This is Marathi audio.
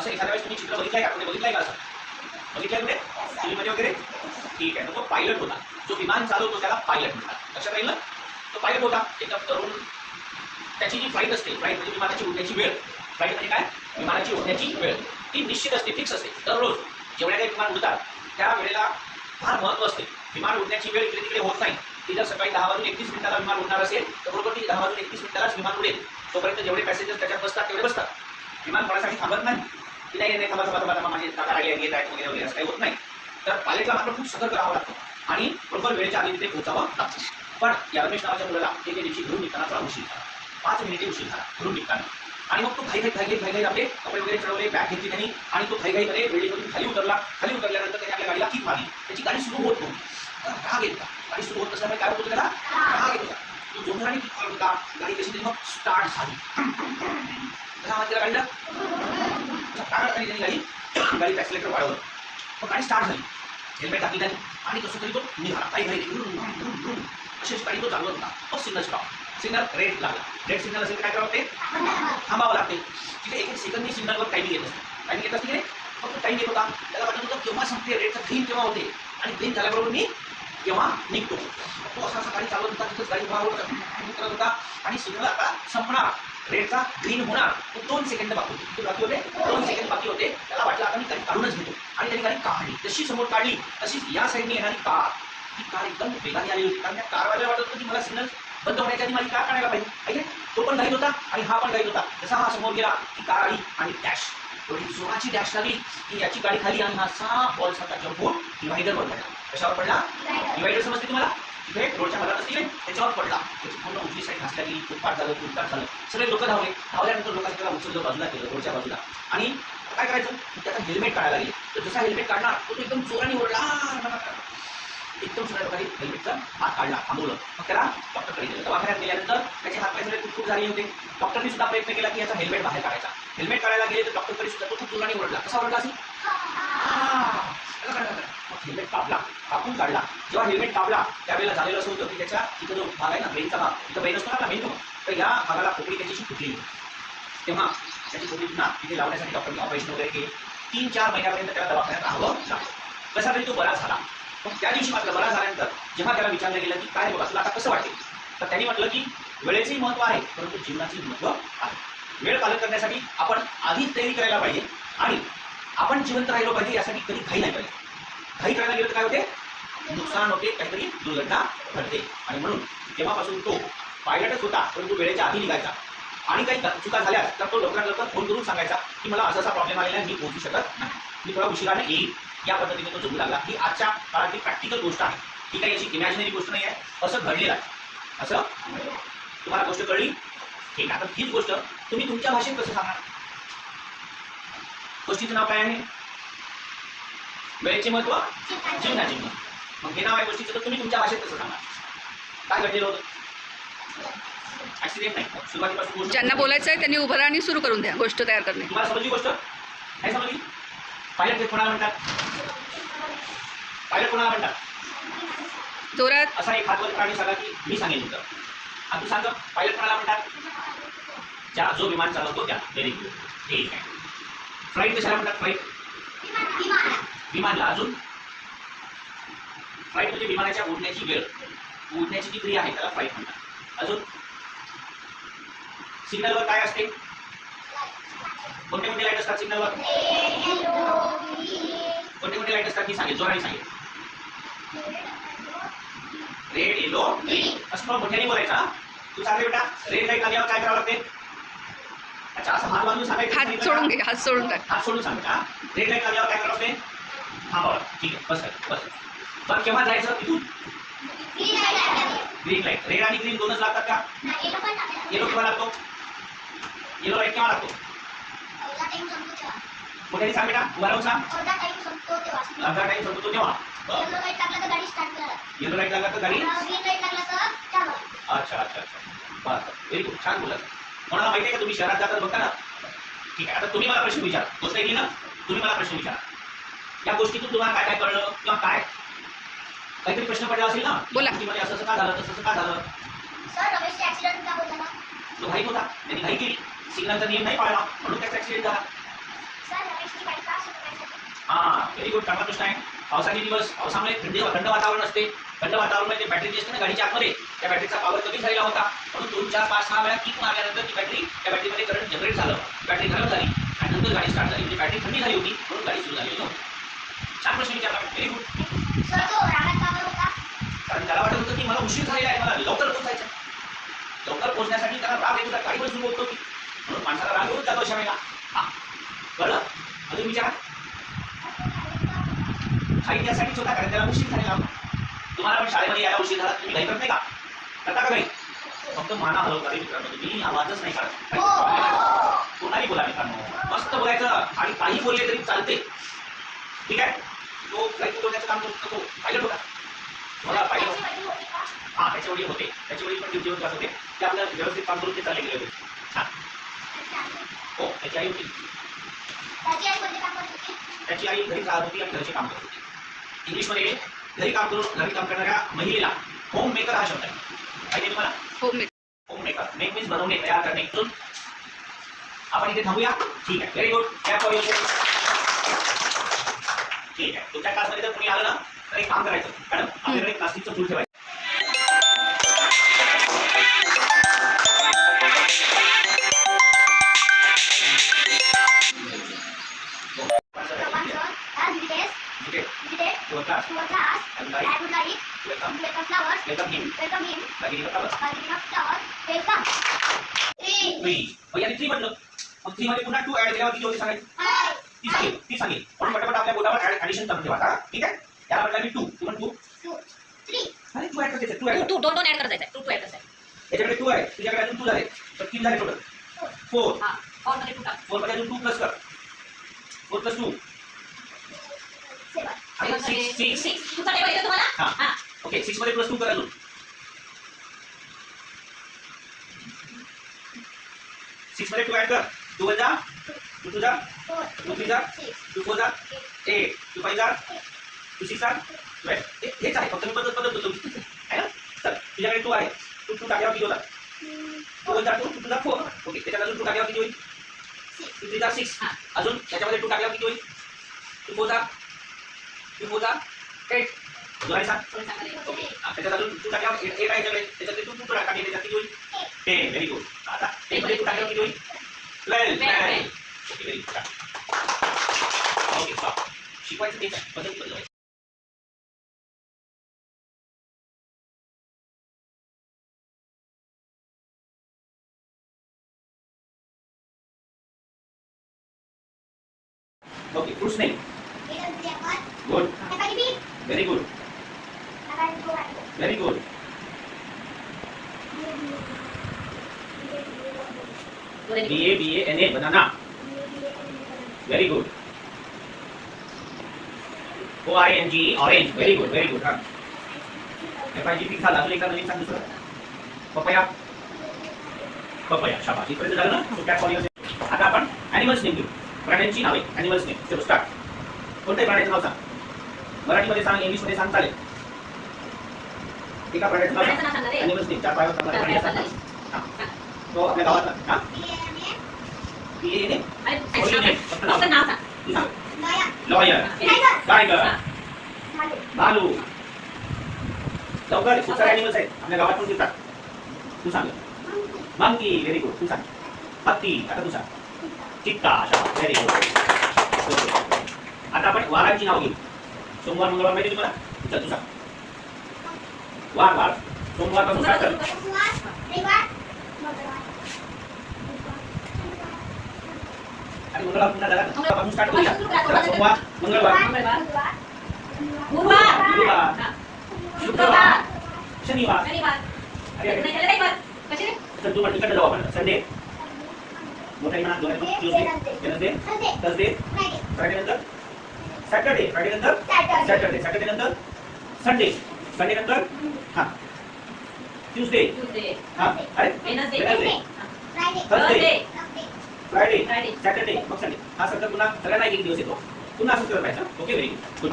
असं एखाद्या वेळेस तुम्ही चित्र बघितलंय का? कुठे बघितलंय का असं? बघितलंय कुठे फिल्ममध्ये वगैरे? ठीक आहे. तो पायलट होता, जो विमान चालवतो त्याला पायलट म्हणतात. लक्षात राहील ना? तो पायलट होता एकदम तरुण. त्याची जी फ्लाईट असते, फ्लाईट म्हणजे विमानाची उडण्याची वेळ, फ्लाईट म्हणजे काय? विमानाची उडण्याची वेळ ती निश्चित असते, फिक्स असते. दररोज जेवढ्या काही विमान उडतात त्या वेळेला फार महत्त्व असते. विमान उडण्याची वेळ इकडे तिकडे होत नाही. ती जर सकाळी 10:31 विमान उडणार असेल तर बरोबर ती 10:31 विमान उडेल. तोपर्यंत जेवढे पॅसेंजर त्याच्यात बसतात तेवढे बसतात. विमान कोणासाठी थांबत नाही की नाही थांबा माझे काका राहिले येत आहेत वगैरे वगैरे असं काही होत नाही. तर पायलटला मात्र खूप सतर्क राहावं लागतं आणि बरोबर वेळेच्या आधी तिथे पोहोचावं लागतं. पण या रमेश नावाच्या मुलाला ते दिवशी घरून निघताना थोडा उशीर झाला, 5 मिनिटे उशीर झाला घरून निघताना. आणि मग तो घाई आपले कपडे वगैरे चढवले, बॅग घेतली त्यांनी आणि तो घाईमध्ये बिल्डिंगमधून खाली उतरला. खाली उतरल्यानंतर त्याने आपल्या गाडीला किक मारली. त्याची गाडी सुरू होत नव्हती. राग येत होता. गाडी सुरू होत नसल्यामुळे काय होत होतं त्याला? राग येत होता. तो जोराने किक मारत होता. गाडी कशी तरी मग स्टार्ट झाली. कसा आवाज केला गाडीला? आणि त्यांनी गाडी ॲक्सिलेटर वाढवलं. मग गाडी स्टार्ट झाली. हेल्मेट टाकली त्याने आणि कसं तरी तो निघाला. काही अशीच गाडी तो चालवत होता. मग सिग्नल स्टॉप, सिग्नल रेड लागला. रेड सिग्नल असेल तर काय करावं लागते? थांबावं लागते. तिथे एक सेकंदनी सिग्नलवर टाईमिंग येत असते. टाईमिंग येत असते की नाही? फक्त टाईम येत होता. त्याला वाटत होतं केव्हा संपते, रेडचा ग्रीन केव्हा होते आणि ग्रीन झाल्याबरोबर मी केव्हा निघतो. तो असा गाडी चालवत होता. तिथंच गाडी करत होता आणि सिग्नल आता संपणार, रेडचा ग्रीन होणार. तो 2 सेकंद बाकी होते. किती बाकी होते? 2 सेकंद बाकी होते. त्याला वाटलं आता मी गाडी काढूनच घेतो आणि त्याने गाडी काढली. जशी समोर काढली तशीच या साईडने येणारी कार, ती कार एकदम वेगाने आली होती. कारण त्या कारवाल्याला वाटत होतं की मला सिग्नल बंद होण्याच्या आधी माझी कार काढायला पाहिजे. ऐके तो पण घाईत होता आणि हा पण घाईत होता. जसा हा समोर गेला ती कार आली आणि डॅश, थोडी जोराची डॅश लागली की याची गाडी खाली आणि हा 6 बॉल सारखा जंप होऊन डिव्हायडरवर पडला. कशावर पडला? डिव्हायडर समजते तुम्हाला? तिथे रोडच्या भागात असतील त्याच्यावर पडला. त्याची पूर्ण उजवी साईड घासल्या गेली. फुटपाथ झालं, फुटपाथ झालं. सगळे लोक धावल्यानंतर लोकांनी त्याला उचललं, बाजूला केलं रोडच्या बाजूला. आणि काय करायचं? त्याचा हेल्मेट काढायला गेले. तर जसा हेल्मेट काढणार तो एकदम जोराने ओरडला. एकदम सगळ्या लोकांनी हेल्मेटचा हात काढला, थांबवलं. मग त्याला डॉक्टरकडे गेलं. दवाखान्यात गेल्यानंतर त्याचे हातपाय सगळे खूप झाले होते. डॉक्टरनी सुद्धा प्रयत्न केला की याचा हेल्मेट बाहेर काढायचा. हेल्मेट काढायला गेले तर डॉक्टरकडे सुद्धा तो खूप जोराने ओरडला. कसा ओरडला असेल? मग हेल्मेट कापून काढला. जेव्हा हेल्मेट कापला त्यावेळेला झालेलं असं होतं की त्याच्या इथं जो भाग आहे ना, ब्रेनचा भाग, इथं ब्रेन असतो ना मेंदू, तर या भागाला खोकडी त्याची फुटली. तेव्हा त्याची खोकडी पुन्हा तिथे लावण्यासाठी डॉक्टरनी ऑपरेशन वगैरे केले. 3-4 महिन्यापर्यंत त्याला दवाखान्यात राहावं लागलं. कसा तरी तो बरा झाला. पण त्या दिवशी मात्र बरा झाल्यानंतर जेव्हा त्याला विचारलं गेलं की काय बघा तुला आता कसं वाटेल, तर त्यांनी म्हटलं की वेळेचंही महत्त्व आहे परंतु जीवनाचंही महत्त्व आहे. वेळ पालन करण्यासाठी आपण आधीच तयारी करायला पाहिजे आणि आपण जिवंत राहिलो पाहिजे यासाठी कधी घाई नाही पाहिजे. घाई करायला गेलं तर काय होते? नुकसान होते, काहीतरी दुर्घटना घडते. आणि म्हणून तेव्हापासून तो पायलटच होता परंतु वेळेच्या आधी निघायचा. आणि काही चुका झाल्यास तर तो लवकर फोन करून सांगायचा की मला असा प्रॉब्लेम आलेला आहे, मी पोहोचू शकत नाही, मी थोडा उशिराने येईल. या पद्धतीने तो जगू लागला. ही आजच्या काळातली प्रॅक्टिकल गोष्ट आहे. ही काही अशी इमॅजिनरी गोष्ट नाही आहे. असं घडलेलं आहे. असं तुम्हाला गोष्ट कळली? ठीक आहे. आता हीच गोष्ट तुम्ही तुमच्या भाषेत कसं सांगणार? गोष्टीचं नाव काय आहे? वेळेचे महत्त्व, जीवनाचे महत्त्व. मग हे नाव आहे गोष्टीचं, तर तुम्ही तुमच्या भाषेत कसं सांगणार? काय घडलेलं होतं? ऍक्सिडेंट नाही, सुरुवातीपासून गोष्ट. ज्यांना बोलायचं आहे त्यांनी उभं राहा आणि सुरू करून द्या गोष्ट तयार करणे. तुम्हाला समजली गोष्ट? नाही समजली? पायलट कोणाला म्हणतात? पायलट कोणाला म्हणतात? जोरात असा एक हातवर प्राणी सांगा की मी सांगेन तुझं. आणि तू सांग पायलट कोणाला म्हणतात? जो विमान चालवतो त्या. Very good. ठीक आहे. फ्लाईट कशाला म्हणतात? फ्लाईट विमानला. अजून फ्लाईट म्हणजे विमानाच्या उडण्याची वेळ, उडण्याची जी क्रिया आहे त्याला फ्लाईट म्हणतात. अजून सिग्नलवर काय असते? कोणते कोणते लाईट असतात सिग्नलवर? कोणते कोणते लाईट असतात? मी सांगेल, जोराने सांगेल. Red, yellow, green. असं थोडं मोठ्याने बोलायचा. तू सांग बेटा, रेड लाईट लागल्यावर काय करावं लागते? अच्छा, असं हात बांधून सांगायचं. हात सोडून घे, हात सोडून टाक. हात सोडून सांग बेटा. रेड लाईट लागल्यावर काय करावं लागते? थांबावं. ठीक आहे, बस बस. पण केव्हा जायचं तिथून? Green light. रेड आणि ग्रीन दोनच लागतात का? येलो केव्हा लागतो? येलो लाईट केव्हा लागतो? मोठ्याने सांग बेटा, उभा राहून सांग. अर्धा टाइम संपतो तेव्हा. येलो लाईट लागला तर गाडी. अच्छा अच्छा अच्छा, बरं, व्हेरी गुड, छान बोलत. कोणाला माहिती आहे का तुम्ही शहरात जातात बघता ना? ठीक आहे. आता तुम्ही मला प्रश्न विचारा. गोष्ट ऐकली ना? तुम्ही मला प्रश्न विचारा. या गोष्टीतून तुम्हाला काय काय कळलं किंवा काय काहीतरी प्रश्न पडला असेल ना? बोला. मध्ये असं का झालं, तसं का झालं? सर रमेशचा ऍक्सिडेंट का होता ना? तो घाईत होता, त्यांनी घाई केली, सिग्नलचा नियम नाही पाळला म्हणून त्याचा ऍक्सिडेंट झाला. सर हा व्हेरी गुड. चांगला प्रश्न आहे. पावसाचे दिवस, पावसामुळे थंड वातावरण असते. थंड वातावरणामध्ये बॅटरी जी असते ना गाडीच्या आतमध्ये, त्या बॅटरीचा पॉवर कमी झालेला होता, म्हणून 2, 4, 5, 6 वेळा किक मारल्यानंतर ती बॅटरी, त्या बॅटरीमध्ये करंट जनरेट झालं, बॅटरी गरम झाली आणि नंतर गाडी स्टार्ट झाली. म्हणजे बॅटरी थंडी झाली होती म्हणून गाडी सुरू झालेली नव्हती. छान प्रश्न विचारला. Very good. सर तो रागात का बरं होता? कारण त्याला वाटत होतं की मला उशीर झालेला आहे, मला लवकर पोहोचायचं. लवकर पोहोचण्यासाठी त्याला राग येत होता, गाडी पण सुरू होत होती, म्हणून माणसाला राग येऊन जातो अशा वेळेला. हा कळलं? अजून विचारा. घाई त्यासाठीच होता कारण त्याला उशीर झालेला होता. तुम्हाला पण शाळेमध्ये यायला उशीर झाला, तुम्ही घाई करत नाही का? करता का घाई? फक्त माना हलवता रे मित्रांनो, तुम्ही आवाजच नाही काढत. कोणाही बोला मित्रांनो, मस्त बोलायचं आणि काही बोलले तरी चालते. ठीक आहे? तो फ्लाईट उडवण्याचं काम करतो, तो पायलट होता. मला पायलट त्याची वडील होती का? हा त्याच्या वडील होते, त्याच्या वडील पण ड्युटीवर जात होते. ते आपलं व्यवस्थित काम करून ते चालले गेले होते. छान. अच्छा. हो त्याची आई होती. त्याची आई कोणते काम करत होती? त्याची आई घरी राहत होती आणि घरचे काम करत होती. इंग्लिशमध्ये घरी काम करणाऱ्या महिलेला होम मेकर हा शब्द आहे. माहिती आहे तुम्हाला? हो मी होम मेकर. मेक मीन्स बनवणे, तयार करणे. अजून आपण इथे थांबूया. ठीक आहे. Very good. Clap for yourself. ठीक आहे. तुमच्या क्लासमध्ये जर कोणी आलं ना तर एक काम करायचं, मॅडम आपल्याकडे प्लास्टिकचं फूल ठेवायचं. Sopan sir, as visitors, ठीक आहे. visited your class. to a class, I would I like would like welcome to welcome flowers, welcome him. welcome him, By giving a flower. by giving a flower, welcome. 3. 3. मग याने 3 म्हटलं. मग 3 मध्ये पुन्हा 2 ऍड केल्यावर किती होते सांगायचं? 5. ती सांगेल. म्हणून पटापट आपल्या बोटावर ऍडिशन करून ठेवा. हा? ठीक आहे? याला म्हटलं मी 2. तू पण 2. 2. 3. अरे 2 ऍड करायचे. 2 ऍड. तू दोन ऍड करायचं आहे. तू ऍड करायचं आहे. याच्याकडे 2 आहे, तुझ्याकडे अजून 2 झाले. तर 3 झाले टोटल. 4. हा और मध्ये टू टाक. 4 मध्ये अजून 2 प्लस कर. 4 प्लस 2. 7. आणि 6. 6 तुझा टेबल येतो तुम्हाला? हा. हा ओके 6 मध्ये प्लस 2 कर अजून. 6 मध्ये 2 ऍड कर. 2 वन जा 2 टू जा 4. 2 थ्री जा 6. 2 फोर जा 8 2 फाइव जा 2 सिक्स जा 12. हेच आहे, फक्त मी बदलतो आहे ना. चल तुझ्याकडे 2 आहे. 2 टाकल्यावर किती होतात? 2 वन जा 2 2 टू जा 4. ओके त्याच्यात अजून 2 टाकल्यावर किती होईल? 2 थ्री जा 6. हा. अजून त्याच्यामध्ये 2 टाकल्यावर किती होईल? 2 फोर जा 8. जोराने सांग. थोडं सांगा. ओके त्याच्यात अजून 2 टाकल्यावर 8 आहे याच्याकडे. त्याच्यात 2 टाकले त्याच्यात किती होईल? 10. Very good. आता 10 मध्ये 2 टाकल्यावर किती होईल? 12. Okay very good. Okay stop. शिकवायचं तेच आहे, पद्धती बदलवायची. Okay fruits name. Good. Very good. Very good. BANA banana. Very good. OING orange. Very good very good. हा FIG फिक्स झाला. अजून एकदा नवीन सांग दुसरं. पपया. पपया शाबास. इथपर्यंत झालं ना. So cat for your. आता आपण ॲनिमल्स नेम घेऊ. प्राण्यांची नावे. Animals name. चलो स्टार्ट. कोणत्याही प्राण्याचं नाव सांग. मराठीमध्ये सांग, इंग्लिशमध्ये सांग, चालेल. एका प्राण्याचं नाव प्राण्याचं नाव सांग. सांगा रे. Animals name. 4 पायावर चालणारे प्राणी असतात. हा. तो आपल्या गावातला. हा BANA. अरे Only name. फक्त नाव. फक्त नाव सांग. तू सांग. लॉयर. टायगर. भालू. लवकर खूप सारे ॲनिमल्स आहेत आपल्या गावात पण फिरतात. तू सांग. मंकी. Very good. तू सांग. हत्ती. आता तू सांग. चित्ता. Very good. आता आपण वारांची नाव घेऊ. सोमवार मंगळवार माहिती तुम्हाला? चल तू सांग. वार. सोमवार पासून स्टार्ट कर. आणि मंगळवार पुन्हा झाला. पासून स्टार्ट करूया. चला, सोमवार मंगळवार मंगळवार. गुरुवार. गुरुवार. हा. शुक्रवार. शनिवार. शनिवार. अरे नाही त्याला नाही पण. कशी रे? तर तू तिकडे जाऊ आपण. संडे. मोठा म्हणा. ट्यूजडे. वेडनेसडे. थर्सडे. फ्रायडे नंतर सॅटर्डे. फ्रायडे नंतर सॅटर्डे. सॅटर्डे नंतर संडे. संडे नंतर हा ट्यूजडे. ट्यूसडे. हा अरे Wednesday. Wednesday. Thursday. Friday. Friday. Saturday. मग संडे. हा सगळं पुन्हा सगळ्यांना एक दिवस येतो. पुन्हा असंच करत राहायचं. Okay very good.